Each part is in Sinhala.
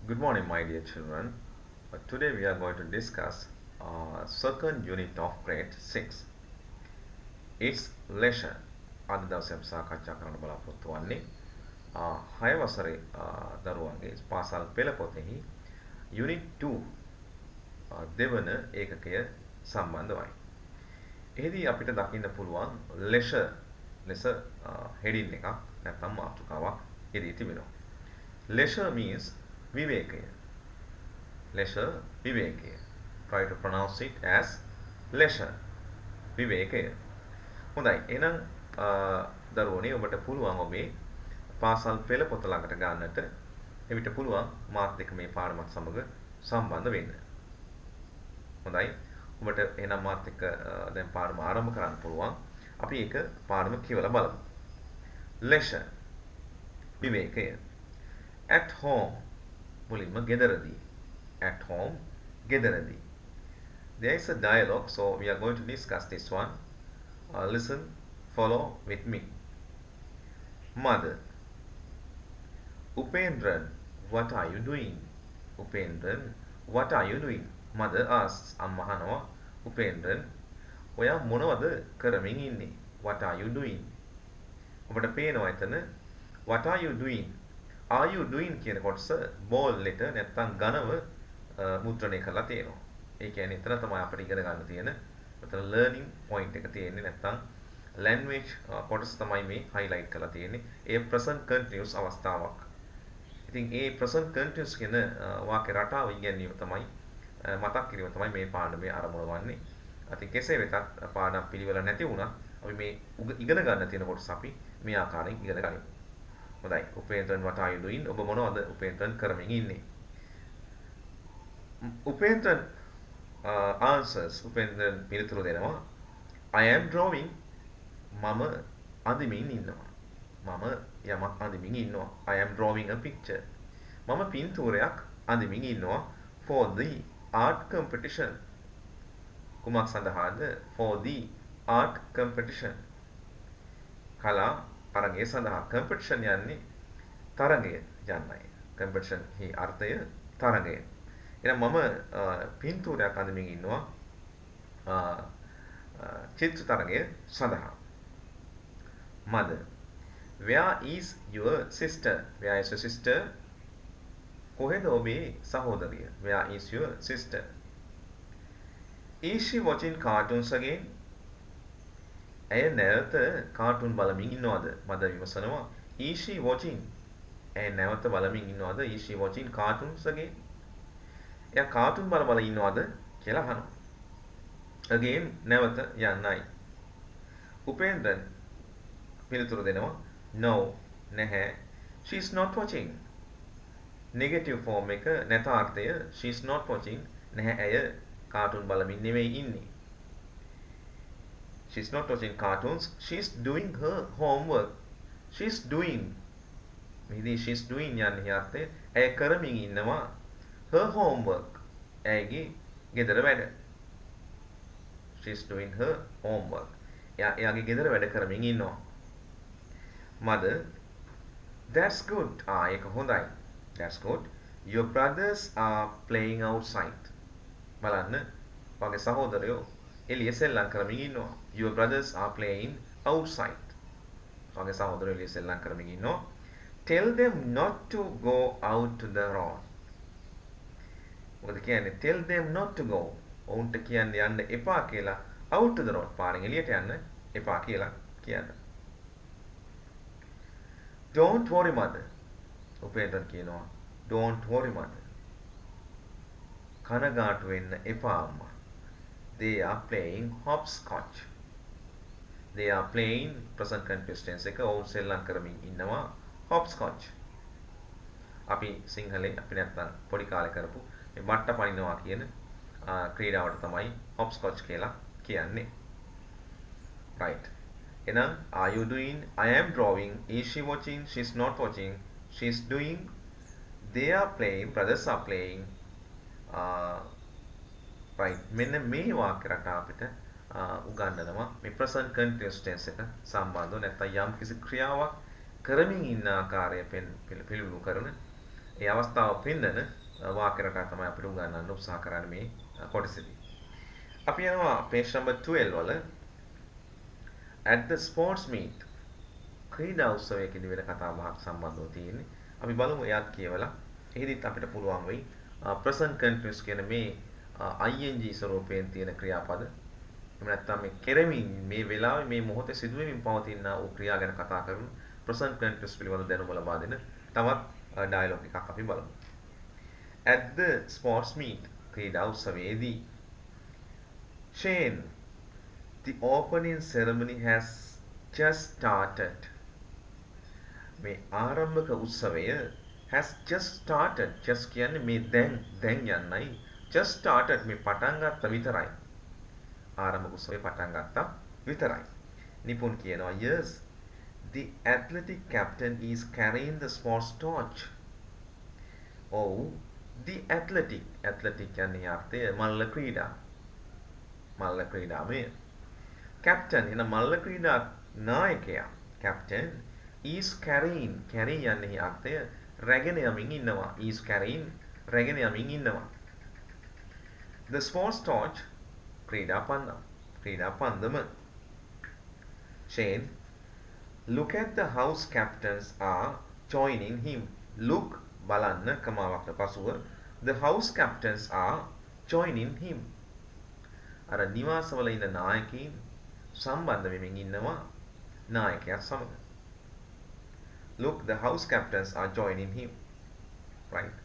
Good morning, my dear children. Today we are going to discuss second unit of grade 6. It's leisure. අද දවසේ අපි සාකච්ඡා කරන්න බලාපොරොත්තු වෙන්නේ 6 වසරේ දරුවන්ගේ පාසල් පෙළ පොතෙහි unit 2 දෙවන ඒකකය සම්බන්ධවයි. එහිදී අපිට දකින්න පුළුවන් leisure ලෙස heading එකක් නැත්නම් මාතෘකාවක් ඉදී තිබෙනවා. Leisure means විවේකය. Leisure විවේකය. Try to pronounce it as leisure විවේකය. හොඳයි. එහෙනම් දරුවනේ ඔබට පුළුවන් ඔබේ පාසල් පෙළ පොත ළඟට ගන්නට එවිට පුළුවන් මාත් එක්ක මේ පාඩමත් සමග සම්බන්ධ වෙන්න. හොඳයි. ඔබට එහෙනම් මාත් එක්ක දැන් පාඩම ආරම්භ කරන්න පුළුවන්. අපි ඒක පාඩම කියවලා බලමු. Leisure විවේකය. At home මුලින්ම ගෙදරදී. At home ගෙදරදී. There is a dialogue, so we are going to discuss this one. Listen, follow with me. Mother. Upendran, what are you doing? Upendran, what are you doing? Mother asks. අම්මා අහනවා Upendran, ඔයා මොනවද කරමින් ඉන්නේ? What are you doing? ඔබට පේනවා එතන what are you doing? Are you doing කියන කොටස bold letter නැත්නම් ඝනව මුද්‍රණය කරලා තියෙනවා. ඒ කියන්නේ එතන තමයි අපිට ඉගෙන ගන්න තියෙන මෙතන learning point එක තියෙන්නේ නැත්නම් language කොටස තමයි මේ highlight කරලා තියෙන්නේ. ඒ present continuous අවස්ථාවක්. ඉතින් ඒ present continuous කියන වාක්‍ය රටාව ඉගෙනීම තමයි මතක් කිරීම තමයි මේ පාඩමේ ආරම්භය වන්නේ. ඉතින් කෙසේ වෙතත් පාඩම් පිළිවෙල නැති වුණා අපි මේ ඉගෙන ගන්න තියෙන කොටස අපි මේ ආකාරයෙන් ඉගෙන ගනිමු. හොඳයි. Upendran, what are you doing? ඔබ මොනවද Upendran කරමින් ඉන්නේ? Upendran answers. Upendran පිළිතුරු දෙනවා. I am drawing. මම අඳිමින් ඉන්නවා. මම යමක් අඳිමින් ඉන්නවා. I am drawing a picture. මම පින්තූරයක් අඳිමින් ඉන්නවා for the art competition. කුමක් සඳහාද? For the art competition. කලා තරගය සඳහා. competition යන්නේ තරගය යන්නයි. competition හි අර්ථය තරගය. එහෙනම් මම පින්තූරයක් අඳිමින් ඉන්නවා චිත්‍ර තරගය සඳහා. Mother. Where is your sister? Where is your sister? කොහෙද ඔබේ සහෝදරිය? Where is your sister? Is she watching cartoons again? ඇය නැවත කාටුන් බලමින් ඉන්නවද? මද විමසනවා. Is she watching? ඇය නැවත බලමින් ඉන්නවද? Is she watching cartoons again? එයා කාටුන් බල ඉන්නවද කියලා අහනවා. again නැවත යන්නයි. Upendran පිළිතුරු දෙනවා. No නැහැ. She is not watching. negative form එක නැතාර්ථය she is not watching නැහැ ඇය කාටුන් බලමින් නෙවෙයි ඉන්නේ. She is not watching cartoons. She is doing her homework. She is doing. මෙහිදී she is doing යන්නේ අර්ථය ඇය කරමින් ඉන්නවා her homework. ඇයගේ ගෙදර වැඩ. She is doing her homework. එයාගේ ගෙදර වැඩ කරමින් ඉන්නවා. Mother. That's good. ඒක හොඳයි. That's good. Your brothers are playing outside. බලන්න වගේ සහෝදරයෝ එළිය සෙල්ලම් කරමින් ඉන්නවා. Your brothers are playing outside. වගේ සහෝදරයෝ එළිය සෙල්ලම් කරමින් ඉන්නවා. Tell them not to go out to the road. මොකද කියන්නේ? Tell them not to go. ඔවුන්ට කියන්න යන්න එපා කියලා out to the road. පාරෙන් එළියට යන්න එපා කියලා කියන්න. Don't worry mother. Upendran කියනවා. Don't worry mother. කනගාටු වෙන්න එපා අම්මා. They are playing hopscotch. They are playing present continuous tense එක ඔවුන් සෙල්ලම් කරමින් ඉන්නවා hopscotch. අපි සිංහලෙන් අපි නැත්තම් පොඩි කාලේ කරපු මේ බට්ට පනිනවා කියන ක්‍රීඩාවට තමයි hopscotch කියලා කියන්නේ. Right. එහෙනම් are you doing? I am drawing. Is she watching? She is not watching. She is doing. They are playing. Brothers are playing. right. මෙන්න මේ වාක්‍ය රටාව අපිට උගන්වනවා මේ present continuous tense එක සම්බන්ධව නැත්නම් යම් කිසි ක්‍රියාවක් කරමින් ඉන්න ආකාරය පිළිබිඹු කරන ඒ අවස්ථාව පෙන්නන වාක්‍ය රටා තමයි අපිට උගන්වන්න උත්සාහ කරන්නේ මේ කොටසේදී. අපි යනවා page number 12 වල at the sports meet ක්‍රීඩා උත්සවයකදී වෙන කතා බහක් සම්බන්ධව තියෙන්නේ. අපි බලමු එයත් කියවලා. එහෙදිත් අපිට පුළුවන් වෙයි present continuous කියන මේ ing ස්වරූපයෙන් තියෙන ක්‍රියාපද එහෙම නැත්නම් මේ කෙරෙමින් මේ වෙලාවේ මේ මොහොතේ සිදුවෙමින් පවතින වූ ක්‍රියා ගැන කතා කරන present continuous පිළිබඳ දැනුම ලබා දෙන තවත් ඩයලොග් එකක් අපි බලමු. At the sports meet ක්‍රීඩා උත්සවයේදී Shane, the opening ceremony has just started. මේ ආරම්භක උත්සවය has just started. just කියන්නේ මේ දැන් යන්නයි. just started මේ පටන් ගත්ත විතරයි. ආරම්භක උත්සවය පටන් ගත්තා විතරයි. නිපුන් කියනවා yes, the athletic captain is carrying the sports torch. Oh, the athletic කියන්නේ අර්ථය මල්ල ක්‍රීඩා. මල්ල ක්‍රීඩාමය. captain එන මල්ල ක්‍රීඩා නායකයා captain is carrying යන්නේ අර්ථය රැගෙන යමින් ඉන්නවා. is carrying රැගෙන යමින් ඉන්නවා. the sports torch ක්‍රීඩා පන්දම. Shane, look at the house captains are joining him. look බලන්න කමාවකට පසුව the house captains are joining him. අර නිවාසවල ඉන්න නායකයින් සම්බන්ධ වෙමින් ඉන්නවා නායකයා සමග. Look, the house captains are joining him. Right.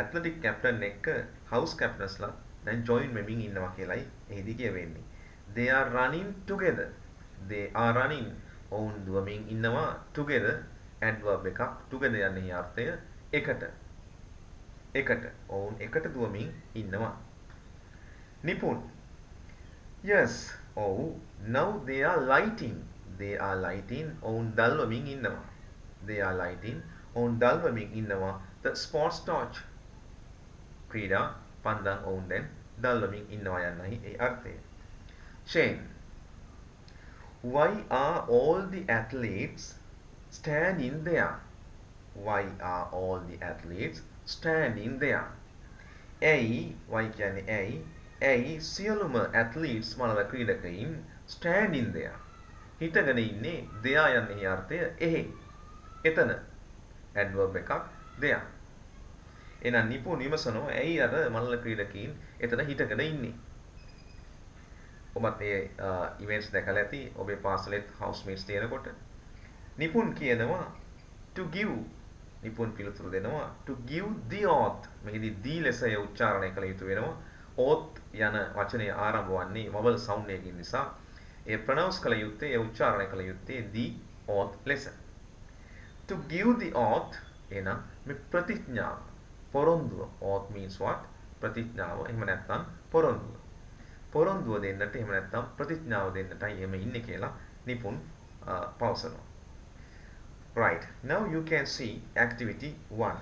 Athletic captain එක්ක house captains ලා දැන් join වෙමින් ඉන්නවා කියලායි එහිදී කියවෙන්නේ. They are running together. They are running. ඔවුන් දුවමින් ඉන්නවා together. adverb එකක්. together යන්නේ අර්ථය එකට. ඔවුන් එකට දුවමින් ඉන්නවා. Nipun. Yes. Oh, now they are lighting. ඔවුන් දල්වමින් ඉන්නවා. ඔවුන් දල්වමින් ඉන්නවා the sports torch. ක්‍රීඩා පන්දම් ඔවුන් දැන් දල්වමින් ඉන්නවා යන්නයි ඒ අර්ථය. Shane, why are all the athletes standing there? ඇයි why කියන්නේ ඇයි සියලුම athletes මනල ක්‍රීඩකයින් standing there හිටගෙන ඉන්නේ there යන්නේ අර්ථය එහි එතන adverb එකක් there. එහෙනම් නිපුන් විමසනවා ඇයි අර මනල ක්‍රීඩකයින් එතන හිටගෙන ඉන්නේ. ඔබත් මේ events දැකලා ඇති ඔබේ පාසලෙත් housemates තියෙනකොට. නිපුන් කියනවා to give. නිපුන් පිළිතුරු දෙනවා to give the oath. මේකදී the ලෙස උච්චාරණය කළ යුතු වෙනවා. oath යන වචනය ආරම්භ වන්නේ vowel sound එකකින් නිසා ඒ pronounce කළ යුත්තේ ඒ උච්චාරණය කළ යුත්තේ the oath ලෙස. To give the oath එනම් මේ ප්‍රතිඥාව පොරොන්දුව. oath means what? ප්‍රතිඥාව. එහෙම නැත්නම් පොරොන්දුව දෙන්නට එහෙම නැත්නම් ප්‍රතිඥාව දෙන්නටයි එහෙම ඉන්නේ කියලා නිපුන් පවසනවා. Right. Now you can see activity 1.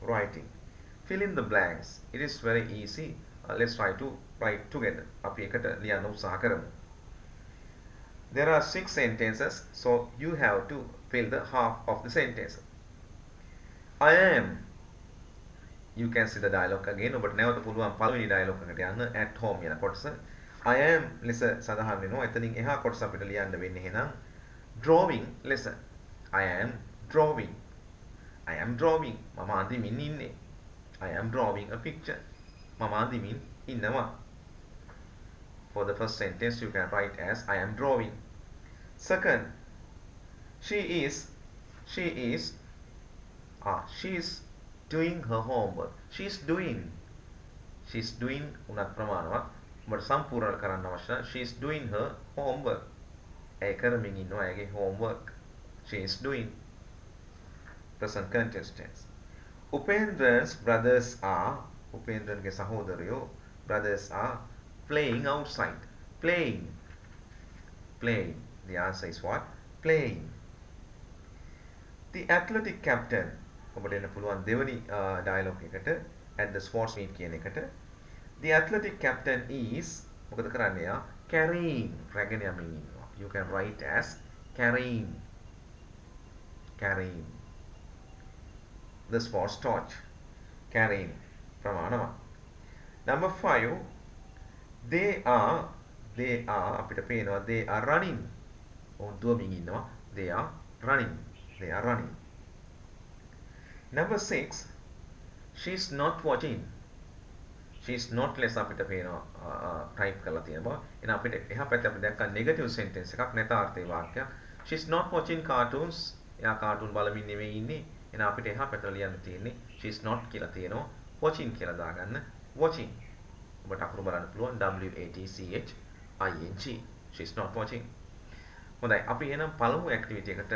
Writing. Fill in the blanks. It is very easy. Let's try to write together. අපි එකට ලියන්න උත්සාහ කරමු. There are 6 sentences, so you have to fill the half of the sentence. I am. You can see the dialogue again. ඔබට නැවත පුළුවන් පළවෙනි dialogue එකට යන්න at home යන කොටස. I am ලෙස සඳහන් වෙනවා. එතනින් එහා කොටස අපිට ලියන්න වෙන්නේ එහෙනම් drawing ලෙස. I am drawing. මම අඳිමින් ඉන්නේ. I am drawing a picture. මම අඳිමින් ඉන්නවා. For the first sentence you can write as I am drawing. Second, she is doing her homework. She's doing උනත් ප්‍රමාණවත්. ඔබට සම්පූර්ණ කරන්න අවශ්‍ය නැහැ. She's doing her homework. ඒ කරමින් ඉන්නවා එයාගේ homework. She is doing. Present continuous tense. Upendra's brothers are උපේන්ද්‍රන්ගේ සහෝදරයෝ brothers are playing outside. Playing. The answer is what? Playing. The athletic captain. ඔබට එන්න පුළුවන් දෙවනි dialogue එකට at the sports meet කියන එකට. The athletic captain is මොකද කරන්නේ යා? Carrying. රැගෙන යමින් ඉන්නවා. You can write as carrying. the sports torch carrying ප්‍රමාණවත්. Number 5 they are අපිට පේනවා they are running. ඔවුන් දුවමින් ඉන්නවා. they are running. Number 6 she is not watching. she is not less අපිට පේනවා type කරලා තියෙනවා. එහෙනම් අපිට එහා පැත්තේ අපි දැක්කා negative sentence එකක් නැතාර්ථේ වාක්‍යයක්. she is not watching cartoons. එයා කාටුන් බලමින් නෙමෙයි ඉන්නේ. එහෙනම් අපිට එහා පැත්තට ලියන්න තියෙන්නේ she is not කියලා තියෙනවා. watching කියලා දාගන්න. watching. ඔබට අකුරු බලන්න පුළුවන් WATCHING. she is not watching. හොඳයි අපි එහෙනම් පළමු ඇක්ටිවිටි එකට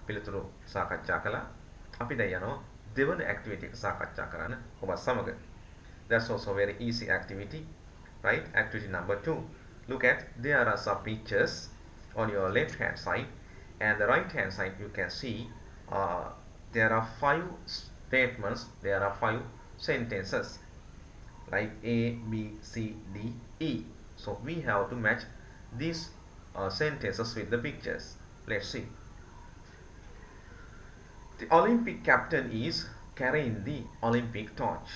පිළිතුරු සාකච්ඡා කළා. අපි දැන් යනවා දෙවන ඇක්ටිවිටි එක සාකච්ඡා කරන්න ඔබත් සමග. That's also very easy activity, right? Activity number 2. Look at there are some pictures on your left hand side and the right hand side. You can see there are 5 statements. There are 5 sentences like A, B, C, D, E. So we have to match these sentences with the pictures. Let's see. The Olympic captain is carrying the Olympic torch.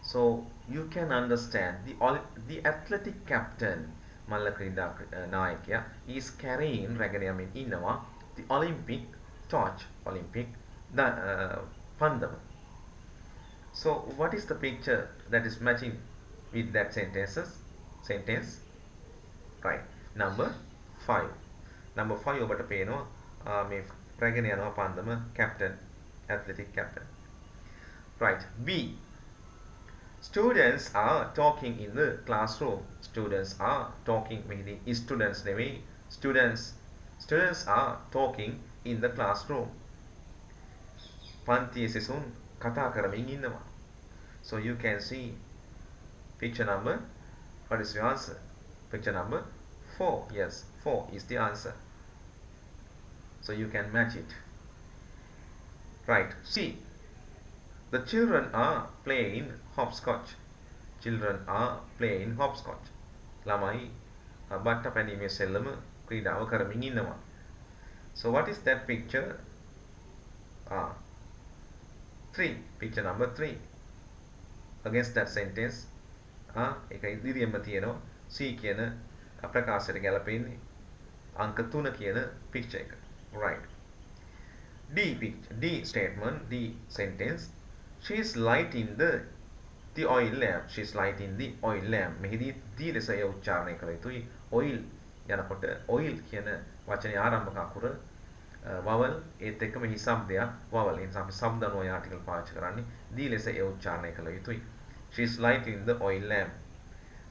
So you can understand the athletic captain මල්ල ක්‍රීඩා නායකයා is carrying රැගෙන යමින් ඉන්නවා the Olympic torch Olympic පන්දම. So what is the picture that is matching with that sentence? Right. Number 5 ඔබට පේනවා මේ රැගෙන යනවා පන්දම captain athletic captain. Right. B. Students are talking in the classroom. Students are talking meaning students නෙවෙයි. Students are talking in the classroom. පන්තියේ සිසුන් කතා කරමින් ඉන්නවා. So you can see picture number, what is your answer? Picture number 4. Yes, 4 is the answer. So you can match it. Right. C. The children are playing hopscotch. Children are playing hopscotch. ළමයි බට්ට පැනීමේ සෙල්ලම ක්‍රීඩාව කරමින් ඉන්නවා. So what is that picture? 3. Picture number 3. Against that sentence ඒක ඉදිරියෙන්ම තියෙනවා C කියන ප්‍රකාශයට ගැලපෙන්නේ අංක 3 කියන picture එක. Right. D statement, D sentence. She is lighting the oil lamp. She is lighting the oil lamp. මෙහිදී D ලෙස එය උච්චාරණය කළ යුතුයි. oil යනකොට oil කියන වචනේ ආරම්භක අකුර vowel ඒත් එක්කම මෙහි શબ્දයක් vowel. ඒ නිසා අපි શબ્ද අනුව ආටිකල් පාවිච්චි කරන්නේ D ලෙස එය උච්චාරණය කළ යුතුයි. She is lighting the oil lamp.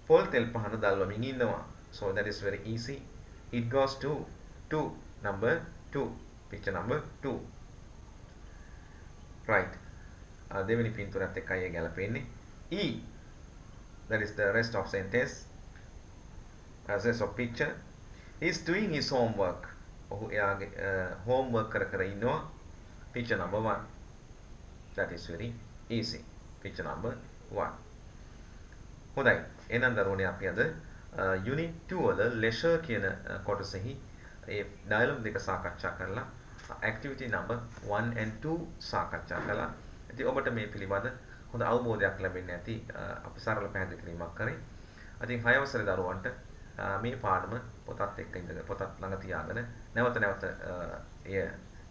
පොල් තෙල් පහන දැල්වමින් ඉන්නවා. So that is very easy. It goes to number 2. Picture number 2. Right. දෙවෙනි පින්තූරත් එක්කයි ගැලපෙන්නේ. E. That is the rest of sentence. As of picture. He is doing his homework. ඔහු එයාගේ homework කර ඉන්නවා. Picture number 1. That is very easy. Picture number 1. හොඳයි. එහෙනම් දරුවනේ අපි අද unit 2 වල leisure කියන කොටසෙහි ඒ dialogue දෙක සාකච්ඡා කරලා activity number 1 and 2 සාකච්ඡා කළා. ඉතින් ඔබට මේ පිළිබඳ හොඳ අවබෝධයක් ලැබෙන්නේ නැති අපි සරල පැහැදිලි කිරීමක් කරේ. ඉතින් 6 වසරේ දරුවන්ට මේ පාඩම පොතත් එක්ක ඉඳලා පොතත් ළඟ තියාගෙන නැවත එය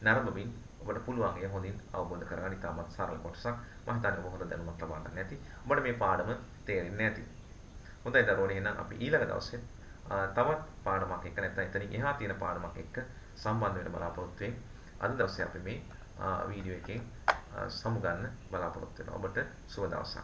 නරඹමින් ඔබට පුළුවන් ඒ හොඳින් අවබෝධ කරගන්න ඉතාමත් සරල කොටසක්. මම හිතන්නේ ඔබ හොඳ දැනුමක් ලබා ගන්න ඇති. ඔබට මේ පාඩම තේරෙන්නේ නැති. හොඳයි දරුවනේ එහෙනම් අපි ඊළඟ දවසේ තවත් පාඩමක් එක්ක නැත්නම් එතනින් එහා තියෙන පාඩමක් එක්ක සම්බන්ධ වෙන්න බලාපොරොත්තු වෙන්නේ. අද දවසේ අපි මේ වීඩියෝ එකෙන් සමුගන්න බලාපොරොත්තු වෙනවා. ඔබට සුබ දවසක්.